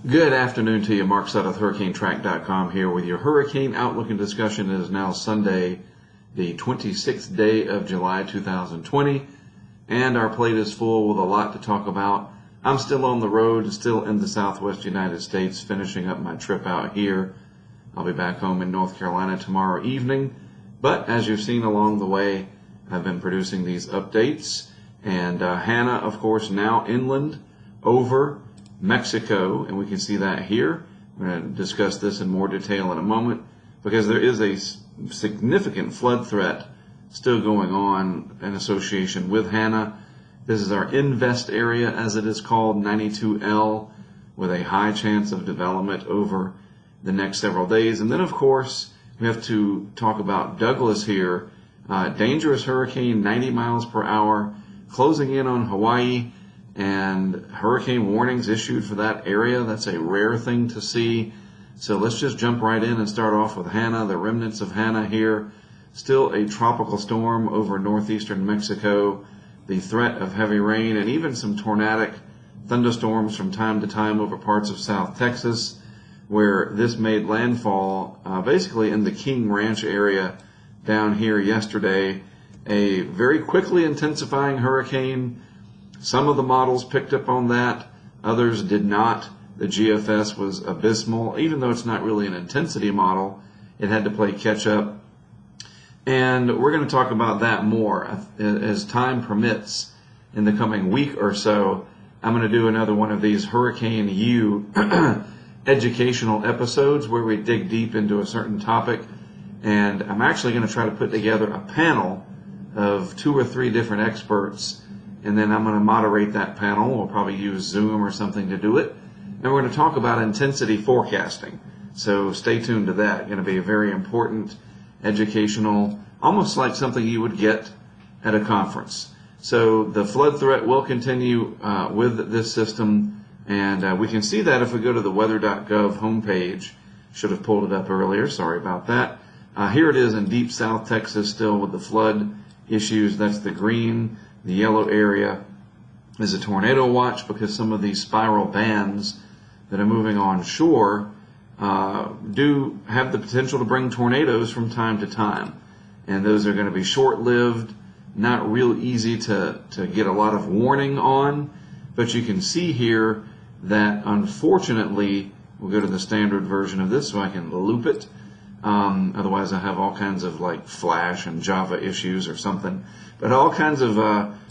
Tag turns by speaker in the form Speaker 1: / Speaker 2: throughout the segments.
Speaker 1: Good afternoon to you. Mark Sutton with HurricaneTrack.com here with your hurricane outlook and discussion. It is now Sunday, the 26th day of July 2020, and our plate is full with a lot to talk about. I'm still on the road, still in the southwest United States, finishing up my trip out here. I'll be back home in North Carolina tomorrow evening, but as you've seen along the way, I've been producing these updates, and Hanna, of course, now inland over Mexico, and we can see that here. We're going to discuss this in more detail in a moment because there is a significant flood threat still going on in association with Hanna. This is our invest area, as it is called, 92L, with a high chance of development over the next several days. And then, of course, we have to talk about Douglas here. Dangerous hurricane, 90 miles per hour, closing in on Hawaii, and hurricane warnings issued for that area. That's a rare thing to see. So let's just jump right in and start off with Hanna, the remnants of Hanna here. Still a tropical storm over northeastern Mexico. The threat of heavy rain and even some tornadic thunderstorms from time to time over parts of South Texas, where this made landfall basically in the King Ranch area down here yesterday. A very quickly intensifying hurricane. Some of the models picked up on that, others did not. The GFS was abysmal. Even though it's not really an intensity model, it had to play catch up. And we're going to talk about that more as time permits in the coming week or so. I'm going to do another one of these Hurricane U educational episodes where we dig deep into a certain topic. And I'm actually going to try to put together a panel of 2 or 3 different experts, and then I'm going to moderate that panel. We'll probably use Zoom or something to do it. And we're going to talk about intensity forecasting. So stay tuned to that. It's going to be a very important, educational, almost like something you would get at a conference. So the flood threat will continue with this system, and we can see that if we go to the weather.gov homepage. Should have pulled it up earlier. Sorry about that. Here it is in deep South Texas still with the flood issues. That's the green. The yellow area is a tornado watch because some of these spiral bands that are moving on shore do have the potential to bring tornadoes from time to time. And those are going to be short-lived, not real easy to get a lot of warning on. But you can see here that unfortunately, we'll go to the standard version of this so I can loop it. Otherwise I have all kinds of like Flash and Java issues or something. But all kinds of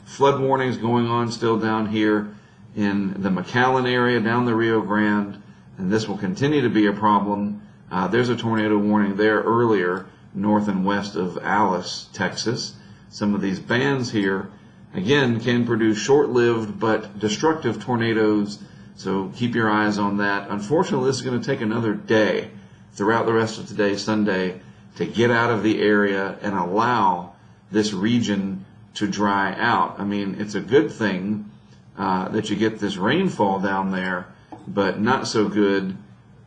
Speaker 1: flood warnings going on still down here in the McAllen area, down the Rio Grande, and this will continue to be a problem. There's a tornado warning there earlier, north and west of Alice, Texas. Some of these bands here, again, can produce short-lived but destructive tornadoes, so keep your eyes on that. Unfortunately, this is going to take another day throughout the rest of today, Sunday, to get out of the area and allow this region to dry out. I mean, it's a good thing that you get this rainfall down there, but not so good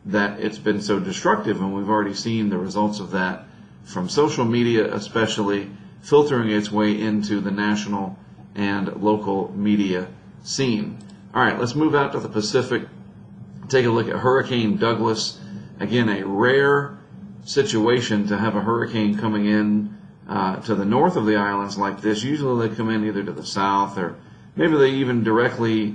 Speaker 1: that it's been so destructive, and we've already seen the results of that from social media, especially filtering its way into the national and local media scene. All right, let's move out to the Pacific. Take a look at Hurricane Douglas. Again, a rare situation to have a hurricane coming in to the north of the islands like this. Usually they come in either to the south or maybe they even directly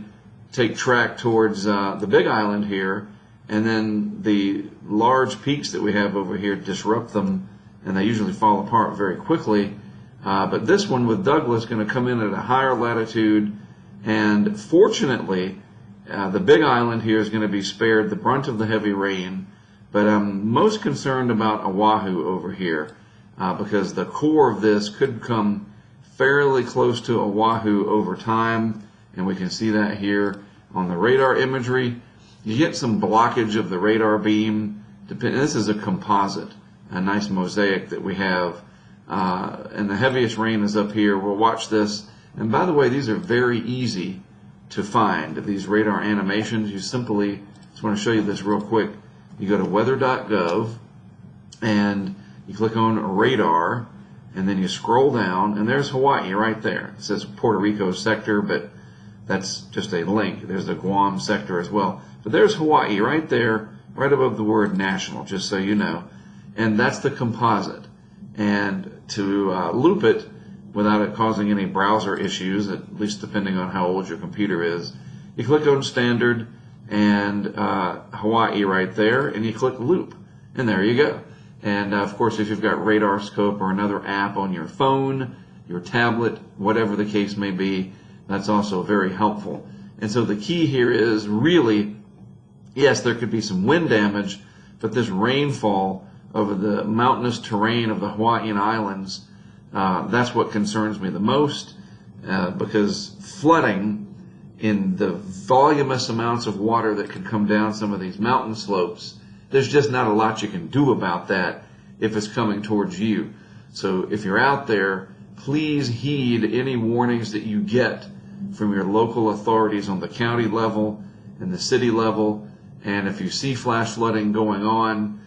Speaker 1: take track towards the big island here, and then the large peaks that we have over here disrupt them, and they usually fall apart very quickly. But this one with Douglas going to come in at a higher latitude, and fortunately the big island here is going to be spared the brunt of the heavy rain. But I'm most concerned about Oahu over here because the core of this could come fairly close to Oahu over time, and we can see that here on the radar imagery. You get some blockage of the radar beam. This is a composite, a nice mosaic that we have, and the heaviest rain is up here. We'll watch this, and by the way, these are very easy to find. These radar animations, you simply, just want to show you this real quick. You go to weather.gov and you click on radar, and then you scroll down, and there's Hawaii right there. It says Puerto Rico sector, but That's just a link. There's the Guam sector as well. But there's Hawaii right there, right above the word national, just so you know. And that's the composite. And to loop it without it causing any browser issues, at least depending on how old your computer is, you click on standard and Hawaii right there, and you click loop. And there you go. And of course, if you've got Radar Scope or another app on your phone, your tablet, whatever the case may be, that's also very helpful. And so the key here is really, yes, there could be some wind damage, but this rainfall over the mountainous terrain of the Hawaiian Islands, that's what concerns me the most, because flooding in the voluminous amounts of water that could come down some of these mountain slopes, there's just not a lot you can do about that if it's coming towards you. So if you're out there, please heed any warnings that you get from your local authorities on the county level and the city level. And if you see flash flooding going on,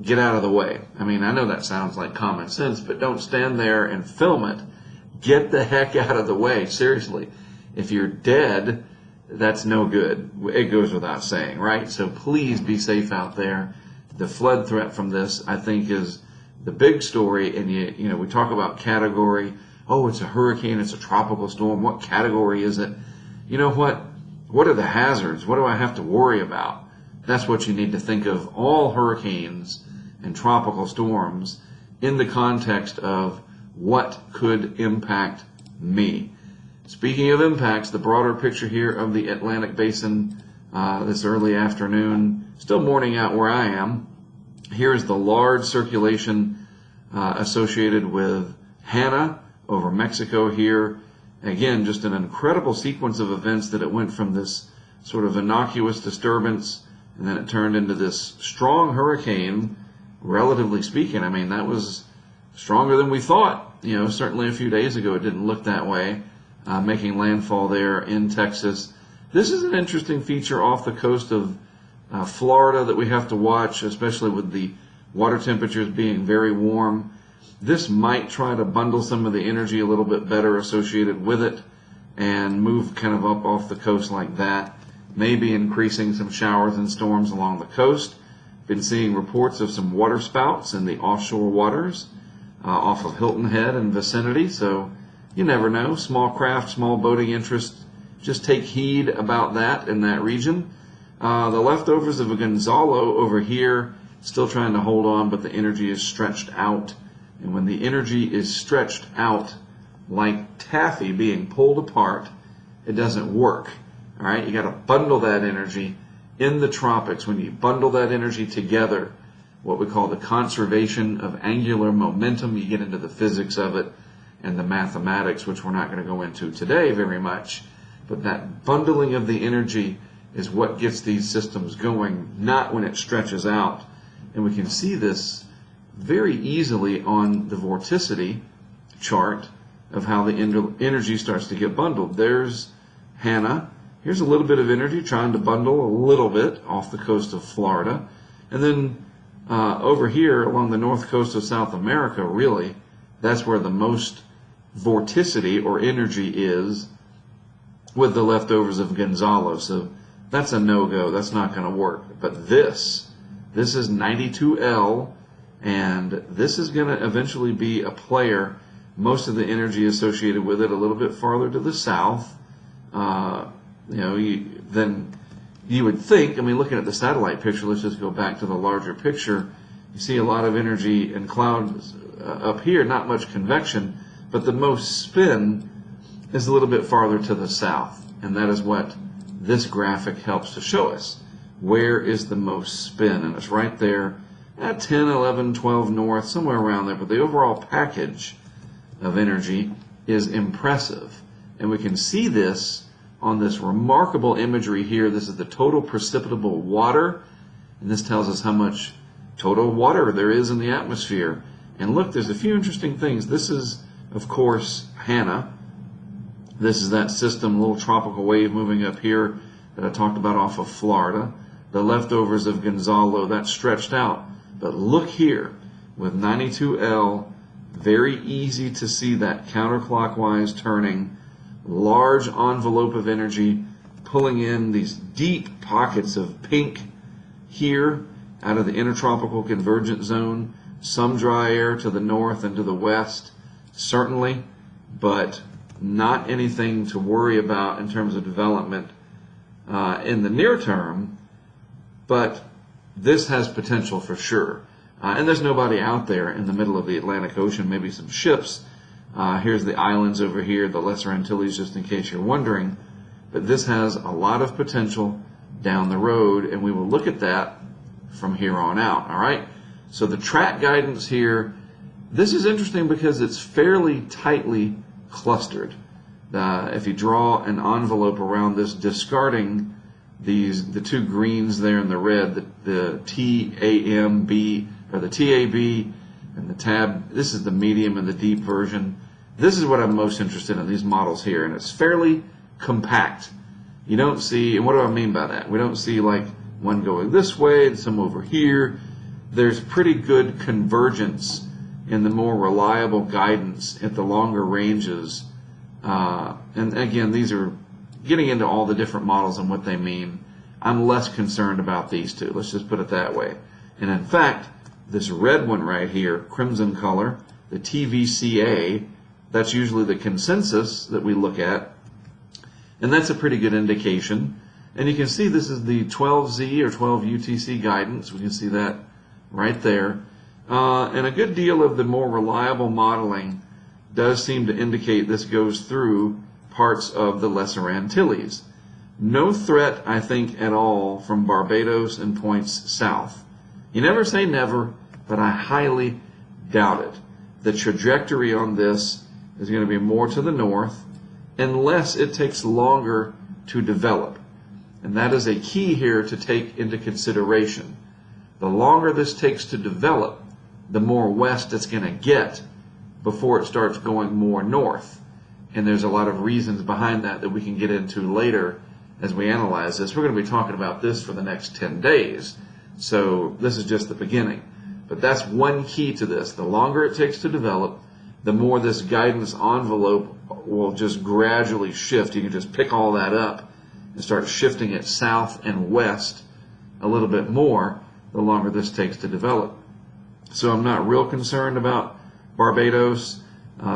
Speaker 1: get out of the way. I mean, I know that sounds like common sense, but don't stand there and film it. Get the heck out of the way. Seriously. If you're dead, that's no good. It goes without saying, right? So please be safe out there. The flood threat from this, I think, is the big story. And you know, we talk about category. Oh, it's a hurricane, it's a tropical storm. What category is it? You know what? What are the hazards? What do I have to worry about? That's what you need to think of all hurricanes and tropical storms in the context of what could impact me. Speaking of impacts, the broader picture here of the Atlantic Basin this early afternoon, still morning out where I am. Here's the large circulation associated with Hanna over Mexico here. Again, just an incredible sequence of events that it went from this sort of innocuous disturbance, and then it turned into this strong hurricane, relatively speaking. I mean, that was stronger than we thought. You know, certainly a few days ago it didn't look that way, making landfall there in Texas. This is an interesting feature off the coast of Florida that we have to watch, especially with the water temperatures being very warm. This might try to bundle some of the energy a little bit better associated with it and move kind of up off the coast like that, maybe increasing some showers and storms along the coast. Been seeing reports of some water spouts in the offshore waters off of Hilton Head and vicinity, so you never know. Small craft, small boating interest, just take heed about that in that region. The leftovers of a Gonzalo over here, still trying to hold on, but the energy is stretched out. And when the energy is stretched out like taffy being pulled apart, it doesn't work. All right, you got to bundle that energy in the tropics. When you bundle that energy together, what we call the conservation of angular momentum, you get into the physics of it and the mathematics, which we're not going to go into today very much. But that bundling of the energy is what gets these systems going, not when it stretches out. And we can see this very easily on the vorticity chart of how the energy starts to get bundled. There's Hanna. Here's a little bit of energy trying to bundle a little bit off the coast of Florida. And then over here along the north coast of South America, really, that's where the most vorticity or energy is with the leftovers of Gonzalo. So that's a no-go. That's not going to work. But this is 92L, and this is going to eventually be a player. Most of the energy associated with it a little bit farther to the south. Then you would think, I mean, looking at the satellite picture, let's just go back to the larger picture. You see a lot of energy and clouds up here, not much convection, but the most spin is a little bit farther to the south. And that is what this graphic helps to show us. Where is the most spin? And it's right there at 10, 11, 12 north, somewhere around there. But the overall package of energy is impressive. And we can see this on this remarkable imagery here. This is the total precipitable water. And this tells us how much total water there is in the atmosphere. And look, there's a few interesting things. This is, of course, Hanna. This is that system, little tropical wave moving up here that I talked about off of Florida. The leftovers of Gonzalo, that's stretched out. But look here, with 92L, very easy to see that counterclockwise turning large envelope of energy pulling in these deep pockets of pink here out of the intertropical convergence zone. Some dry air to the north and to the west, certainly, but not anything to worry about in terms of development in the near term. But this has potential for sure. And there's nobody out there in the middle of the Atlantic Ocean, maybe some ships. Here's the islands over here, the Lesser Antilles, just in case you're wondering. But this has a lot of potential down the road, and we will look at that from here on out, all right? So the track guidance here, this is interesting because it's fairly tightly clustered. If you draw an envelope around this, discarding the two greens there in the red, the TAMB, or the TAB, and the tab, this is the medium and the deep version. This is what I'm most interested in, these models here, and it's fairly compact. You don't see, and what do I mean by that? We don't see like one going this way and some over here. There's pretty good convergence in the more reliable guidance at the longer ranges. And again, these are getting into all the different models and what they mean. I'm less concerned about these two. Let's just put it that way. And in fact, this red one right here, crimson color, the TVCA, that's usually the consensus that we look at. And that's a pretty good indication. And you can see this is the 12Z or 12 UTC guidance. We can see that right there. And a good deal of the more reliable modeling does seem to indicate this goes through parts of the Lesser Antilles. No threat, I think, at all from Barbados and points south. You never say never, but I highly doubt it. The trajectory on this is going to be more to the north unless it takes longer to develop. And that is a key here to take into consideration. The longer this takes to develop, the more west it's going to get before it starts going more north. And there's a lot of reasons behind that that we can get into later as we analyze this. We're going to be talking about this for the next 10 days. So this is just the beginning. But that's one key to this. The longer it takes to develop, the more this guidance envelope will just gradually shift. You can just pick all that up and start shifting it south and west a little bit more the longer this takes to develop. So I'm not real concerned about Barbados,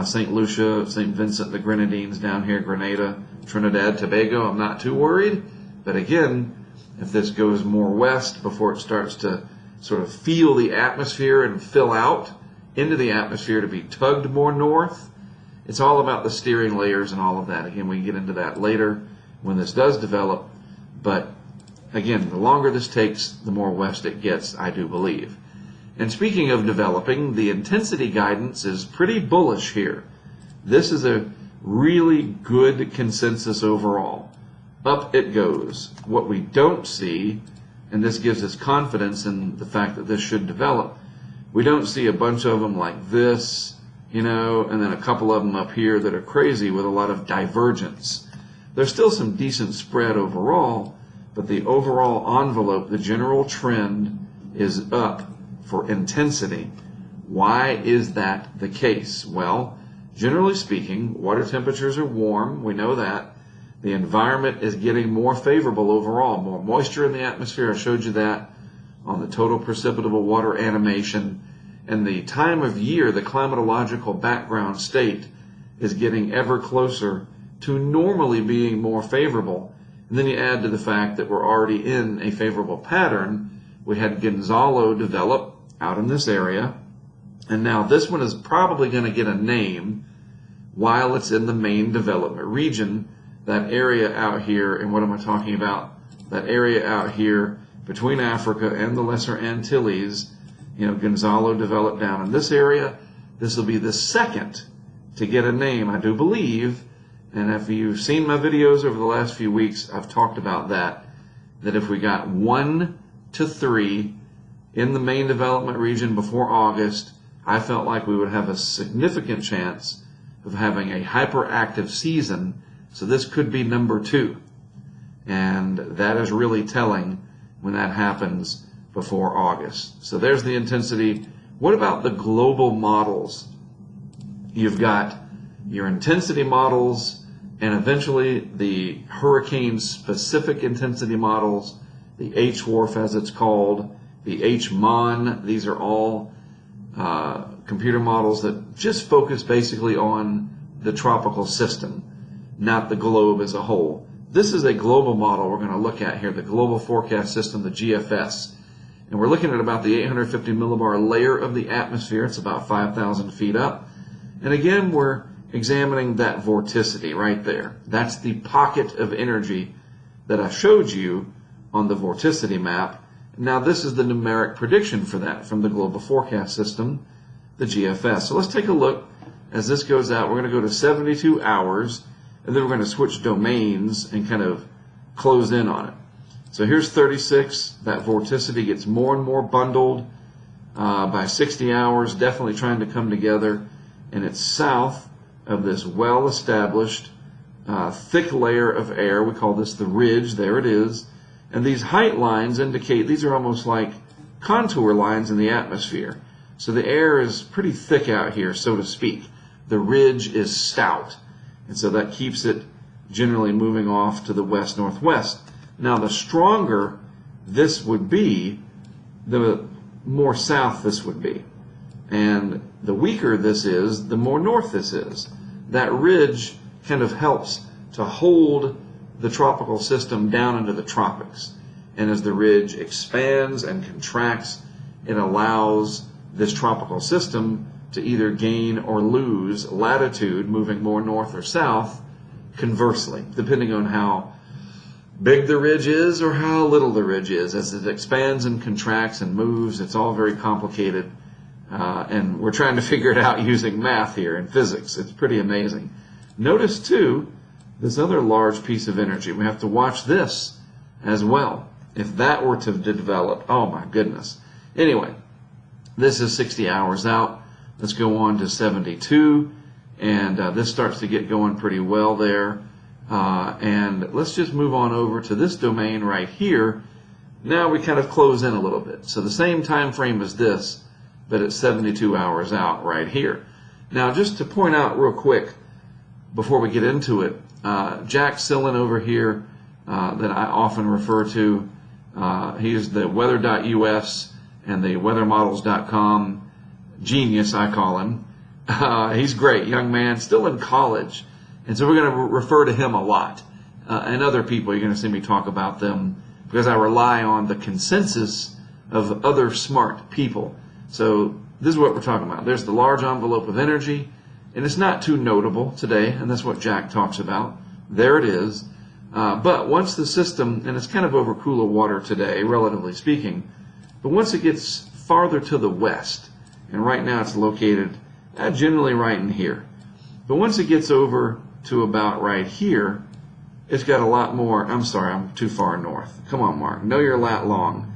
Speaker 1: St. Lucia, St. Vincent, the Grenadines down here, Grenada, Trinidad, Tobago. I'm not too worried. But again, if this goes more west before it starts to sort of feel the atmosphere and fill out into the atmosphere to be tugged more north, it's all about the steering layers and all of that. Again, we can get into that later when this does develop. But again, the longer this takes, the more west it gets, I do believe. And speaking of developing, the intensity guidance is pretty bullish here. This is a really good consensus overall. Up it goes. What we don't see, and this gives us confidence in the fact that this should develop, we don't see a bunch of them like this, you know, and then a couple of them up here that are crazy with a lot of divergence. There's still some decent spread overall, but the overall envelope, the general trend, is up for intensity. Why is that the case? Well, generally speaking, water temperatures are warm. We know that. The environment is getting more favorable overall. More moisture in the atmosphere. I showed you that on the total precipitable water animation. And the time of year, the climatological background state, is getting ever closer to normally being more favorable. And then you add to the fact that we're already in a favorable pattern. We had Gonzalo develop out in this area, and now this one is probably going to get a name while it's in the main development region. That area out here, and what am I talking about? That area out here between Africa and the Lesser Antilles, you know, Gonzalo developed down in this area. This will be the second to get a name, I do believe. And if you've seen my videos over the last few weeks, I've talked about that if we got 1 to 3 in the main development region before August, I felt like we would have a significant chance of having a hyperactive season. So this could be number 2. And that is really telling when that happens before August. So there's the intensity. What about the global models? You've got your intensity models and eventually the hurricane-specific intensity models, the HWRF as it's called, the HMON, these are all computer models that just focus basically on the tropical system, not the globe as a whole. This is a global model we're going to look at here, the Global Forecast System, the GFS. And we're looking at about the 850 millibar layer of the atmosphere. It's about 5,000 feet up. And again, we're examining that vorticity right there. That's the pocket of energy that I showed you on the vorticity map. Now this is the numeric prediction for that from the Global Forecast System, the GFS. So let's take a look as this goes out. We're going to go to 72 hours, and then we're going to switch domains and kind of close in on it. So here's 36. That vorticity gets more and more bundled by 60 hours, definitely trying to come together. And it's south of this well-established thick layer of air. We call this the ridge. There it is. And these height lines indicate these are almost like contour lines in the atmosphere. So the air is pretty thick out here, so to speak. The ridge is stout. And so that keeps it generally moving off to the west-northwest. Now, the stronger this would be, the more south this would be. And the weaker this is, the more north this is. That ridge kind of helps to hold the tropical system down into the tropics. And as the ridge expands and contracts, it allows this tropical system to either gain or lose latitude, moving more north or south, conversely, depending on how big the ridge is or how little the ridge is. As it expands and contracts and moves, it's all very complicated. And we're trying to figure it out using math here and physics. It's pretty amazing. Notice, too, this other large piece of energy. We have to watch this as well. If that were to develop, oh my goodness. Anyway, this is 60 hours out. Let's go on to 72. And this starts to get going pretty well there. And let's just move on over to this domain right here. Now we kind of close in a little bit. So the same time frame as this, but it's 72 hours out right here. Now, just to point out real quick before we get into it, Jack Sillen over here that I often refer to, he's the weather.us and the weathermodels.com genius, I call him. He's great, young man, still in college. And so we're going to refer to him a lot. And other people, you're going to see me talk about them because I rely on the consensus of other smart people. So this is what we're talking about. There's the large envelope of energy, and it's not too notable today, and that's what Jack talks about. There it is. But once the system, and it's kind of over cooler water today, relatively speaking, but once it gets farther to the west, and right now it's located generally right in here, but once it gets over to about right here, it's got a lot more. I'm sorry, I'm too far north. Come on, Mark. Know your lat long.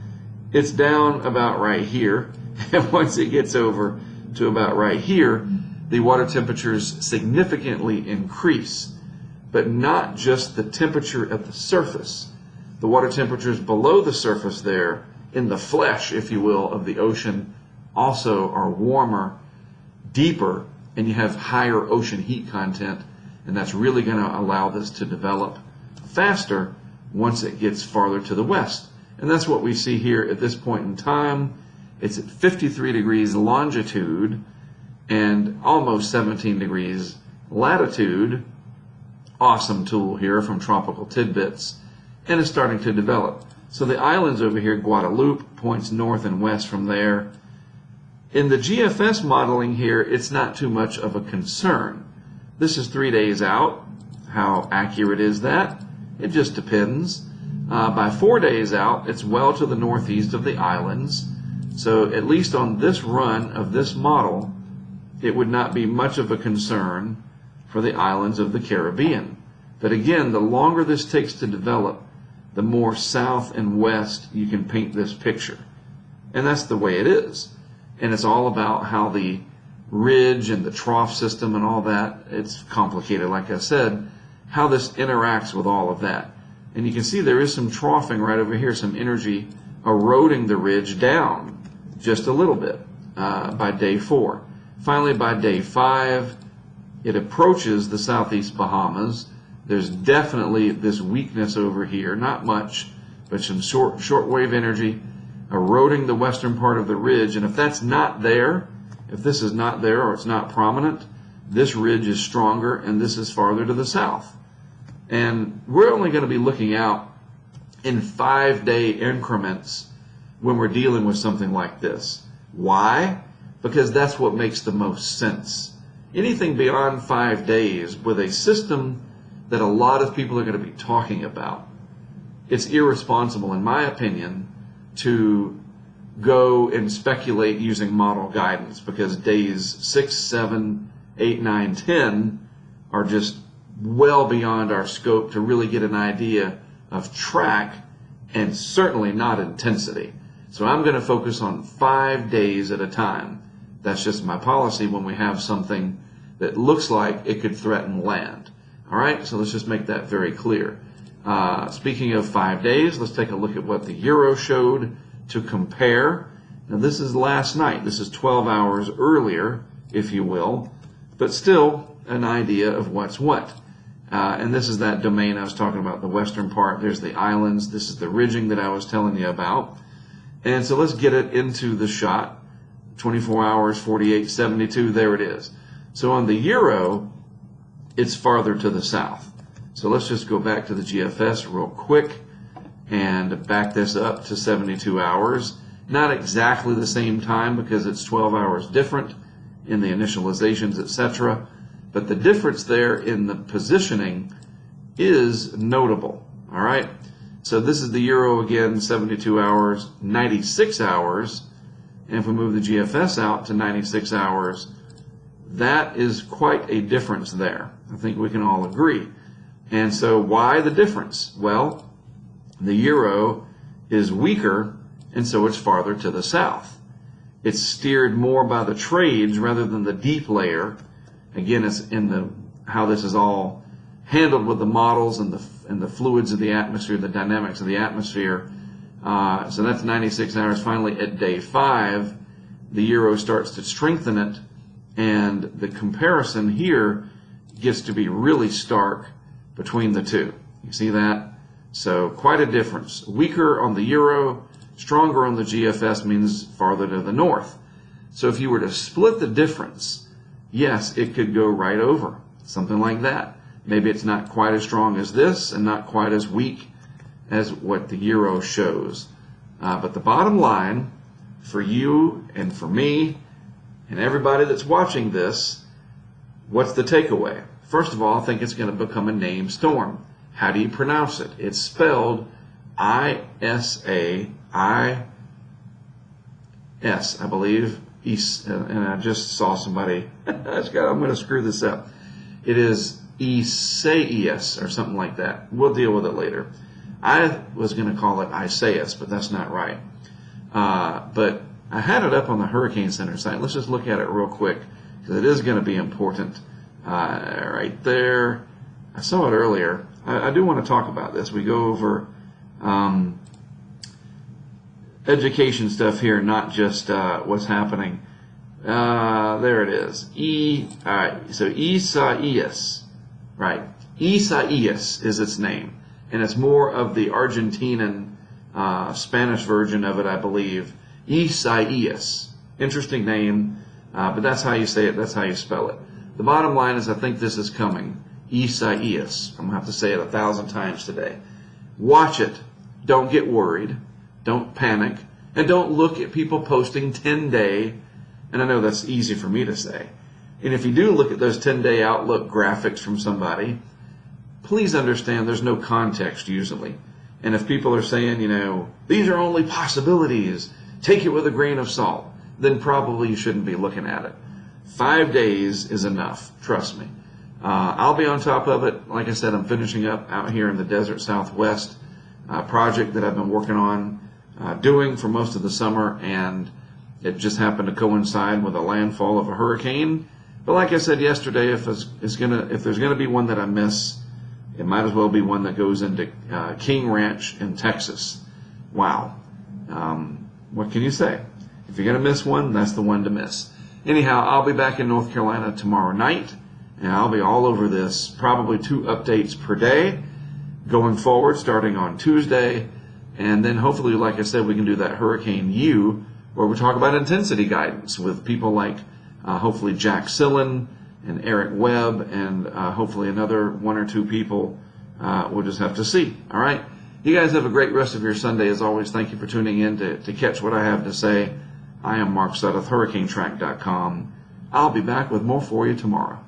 Speaker 1: It's down about right here. And once it gets over to about right here, the water temperatures significantly increase. But not just the temperature at the surface. The water temperatures below the surface there, in the flesh, if you will, of the ocean, also are warmer, deeper, and you have higher ocean heat content. And that's really going to allow this to develop faster once it gets farther to the west. And that's what we see here at this point in time. It's at 53 degrees longitude and almost 17 degrees latitude. Awesome tool here from Tropical Tidbits. And it's starting to develop. So the islands over here, Guadeloupe, points north and west from there. In the GFS modeling here, it's not too much of a concern. This is 3 days out. How accurate is that? It just depends. By 4 days out, it's well to the northeast of the islands. So at least on this run of this model, it would not be much of a concern for the islands of the Caribbean. But again, the longer this takes to develop, the more south and west you can paint this picture. And that's the way it is. And it's all about how the ridge and the trough system and all that, it's complicated, like I said, how this interacts with all of that. And you can see there is some troughing right over here, some energy eroding the ridge down just a little bit by day 4. Finally, by day 5, it approaches the southeast Bahamas, There's definitely this weakness over here, not much, but some shortwave energy eroding the western part of the ridge. And if that's not there, if this is not there or it's not prominent, this ridge is stronger and this is farther to the south. And we're only going to be looking out in 5-day increments when we're dealing with something like this. Why? Because that's what makes the most sense. Anything beyond 5 days with a system that a lot of people are going to be talking about, it's irresponsible, in my opinion, to go and speculate using model guidance, because days 6, 7, 8, 9, 10 are just well beyond our scope to really get an idea of track, and certainly not intensity. So I'm going to focus on 5 days at a time. That's just my policy when we have something that looks like it could threaten land. All right, so let's just make that very clear. Speaking of 5 days, let's take a look at what the Euro showed to compare. Now this is last night. This is 12 hours earlier, if you will, but still an idea of what's what. And this is that domain I was talking about, the western part. There's the islands. This is the ridging that I was telling you about. And so let's get it into the shot. 24 hours, 48, 72, there it is. So on the Euro, it's farther to the south. So let's just go back to the GFS real quick and back this up to 72 hours. Not exactly the same time because it's 12 hours different in the initializations, etc. But the difference there in the positioning is notable. All right. So this is the Euro again, 72 hours, 96 hours. And if we move the GFS out to 96 hours, that is quite a difference there. I think we can all agree. And so why the difference? Well, the Euro is weaker, and so it's farther to the south. It's steered more by the trades rather than the deep layer. Again, it's in the how this is all handled with the models and the fluids of the atmosphere, the dynamics of the atmosphere. So that's 96 hours. Finally, at day 5, the Euro starts to strengthen it, and the comparison here gets to be really stark between the two. You see that? So quite a difference. Weaker on the Euro, stronger on the GFS means farther to the north. So if you were to split the difference, yes, it could go right over, something like that. Maybe it's not quite as strong as this and not quite as weak as what the Euro shows. But the bottom line for you and for me and everybody that's watching this, what's the takeaway? First of all, I think it's going to become a named storm. How do you pronounce it? It's spelled I-S-A-I-S, I believe. And I just saw somebody. I'm going to screw this up. It is Isaias or something like that. We'll deal with it later. I was going to call it Isaias, but that's not right. But I had it up on the Hurricane Center site. Let's just look at it real quick because it is going to be important. Right there. I saw it earlier. I do want to talk about this. We go over education stuff here, not just what's happening. There it is. All right. So Isaias, right? Isaias is its name, and it's more of the Argentinian Spanish version of it, I believe. Isaias. Interesting name, but that's how you say it. That's how you spell it. The bottom line is I think this is coming. Isaias. I'm going to have to say it 1,000 times today. Watch it. Don't get worried. Don't panic. And don't look at people posting 10-day. And I know that's easy for me to say. And if you do look at those 10-day outlook graphics from somebody, please understand there's no context usually. And if people are saying, these are only possibilities, take it with a grain of salt, then probably you shouldn't be looking at it. 5 days is enough, trust me. I'll be on top of it. Like I said, I'm finishing up out here in the desert Southwest, project that I've been working on, doing for most of the summer, and it just happened to coincide with a landfall of a hurricane. But like I said yesterday, if there's gonna be one that I miss, it might as well be one that goes into King Ranch in Texas. Wow. What can you say? If you're gonna miss one, that's the one to miss. Anyhow, I'll be back in North Carolina tomorrow night, And I'll be all over this, probably 2 updates per day going forward, starting on Tuesday. And then hopefully, like I said, we can do that Hurricane U, where we talk about intensity guidance with people like hopefully Jack Sillen and Eric Webb, and hopefully another 1 or 2 people. We'll just have to see. All right. You guys have a great rest of your Sunday. As always, thank you for tuning in to catch what I have to say. I am Mark Sudduth, HurricaneTrack.com. I'll be back with more for you tomorrow.